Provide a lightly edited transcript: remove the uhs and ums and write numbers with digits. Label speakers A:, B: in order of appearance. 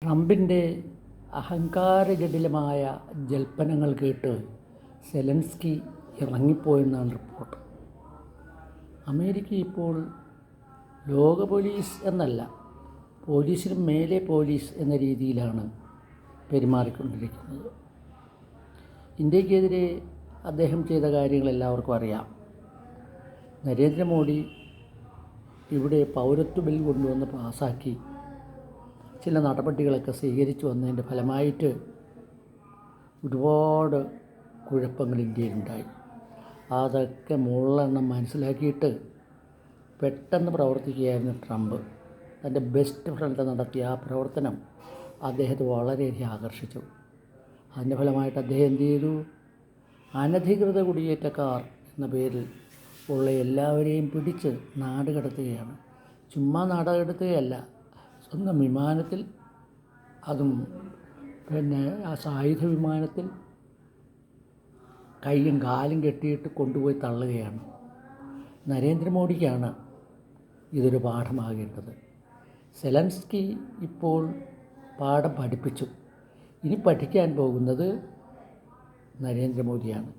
A: ട്രംപിൻ്റെ അഹങ്കാരജടിലമായ ജൽപ്പനങ്ങൾ കേട്ട് Zelensky ഇറങ്ങിപ്പോയെന്നാണ് report. America ഇപ്പോൾ ലോക പോലീസ് എന്നല്ല, പോലീസിനും മേലെ പോലീസ് എന്ന രീതിയിലാണ് പെരുമാറിക്കൊണ്ടിരിക്കുന്നത്. ഇന്ത്യക്കെതിരെ അദ്ദേഹം ചെയ്ത കാര്യങ്ങൾ എല്ലാവർക്കും അറിയാം. നരേന്ദ്രമോദി ഇവിടെ പൗരത്വ ബിൽ കൊണ്ടുവന്ന് പാസ്സാക്കി ചില നടപടികളൊക്കെ സ്വീകരിച്ചു വന്നതിൻ്റെ ഫലമായിട്ട് ഒരുപാട് കുഴപ്പങ്ങൾ ഇന്ത്യയിലുണ്ടായി. അതൊക്കെ മുള്ളെണ്ണം മനസ്സിലാക്കിയിട്ട് പെട്ടെന്ന് പ്രവർത്തിക്കുകയായിരുന്നു ട്രംപ്. തൻ്റെ ബെസ്റ്റ് ഫ്രണ്ട് നടത്തിയ ആ പ്രവർത്തനം അദ്ദേഹത്തെ വളരെയധികം ആകർഷിച്ചു. അതിൻ്റെ ഫലമായിട്ട് അദ്ദേഹം എന്ത് ചെയ്തു? അനധികൃത കുടിയേറ്റക്കാർ എന്ന പേരിൽ ഉള്ള എല്ലാവരെയും പിടിച്ച് നാട് കടത്തുകയാണ്. ചുമ്മാ നാട് കടത്തുകയല്ല, സ്വന്തം വിമാനത്തിൽ, അതും ആ സായുധ വിമാനത്തിൽ കൈയും കാലും കെട്ടിയിട്ട് കൊണ്ടുപോയി തള്ളുകയാണ്. നരേന്ദ്രമോദിക്കാണ് ഇതൊരു പാഠമാകേണ്ടത്. സെലൻസ്കി ഇപ്പോൾ പാഠം പഠിപ്പിച്ചു. ഇനി പഠിക്കാൻ പോകുന്നത് നരേന്ദ്രമോദിയാണ്.